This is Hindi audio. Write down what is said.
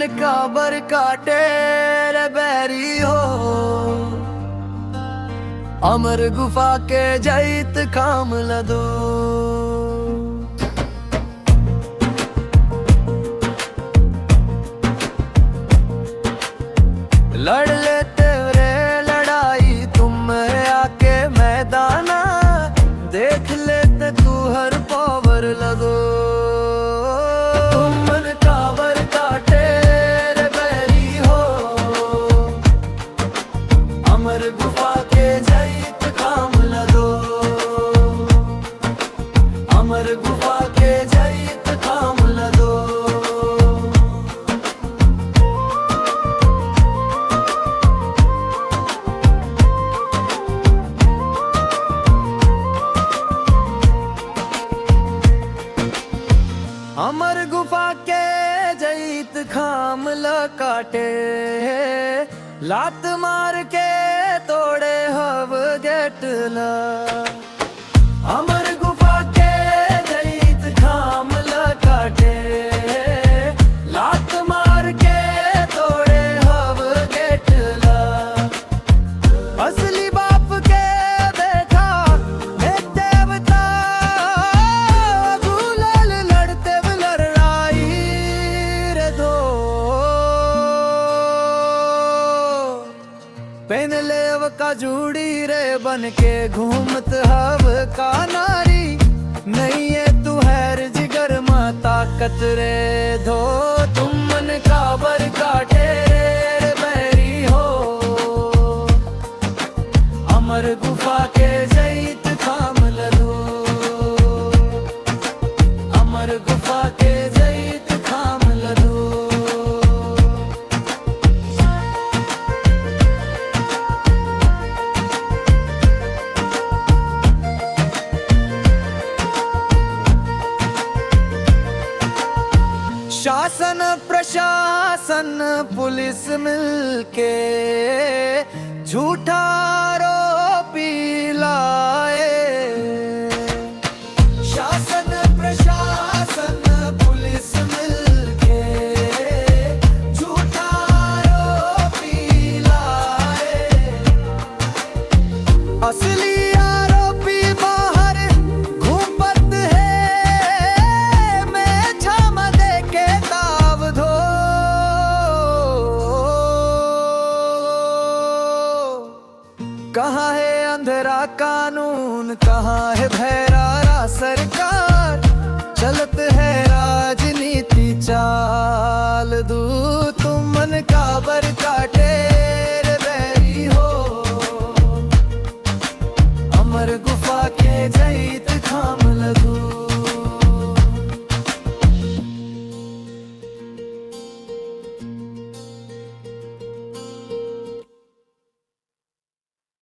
का बर काटे रे बैरी हो, अमर गुफा के जैत काम लदो। लड़ लेते रे लड़ाई तुम आके मैदाना, देख लेते तू हर पावर लगो। मन काबर काटे रे बैरी हो, अमर गुफा के जैत काम लगो। अमर गुफा के जैत काम लगो। अमर गुफा के जैत खाम ल काटे, लात मार के तोड़े हव गेट ला। अमर गुफा के जैत खाम ल काटे, लात मार के तोड़े हव गेट ला। असली बाप के देखा एक देवता, गुलाल लड़ते लड़ाई रे दो। पहन लेव का जूड़ी रे बन के घूमत हव का नारी, नहीं है तू हैर जिगर मा ताकत रे धो। तुम मन काबर काटे रे बैरी हो, अमर गुफा के जैत काम लदो। अमर गुफा के जैत काम लदो। शासन प्रशासन पुलिस मिलके झूठा आरोपी लाए। शासन प्रशासन पुलिस मिलके झूठा आरोपी लाए। असली आरोपी बाहर घूमत है, मैं छाम दे के ताव धो। कहाँ है अंधेरा कानून, कहाँ है भैरव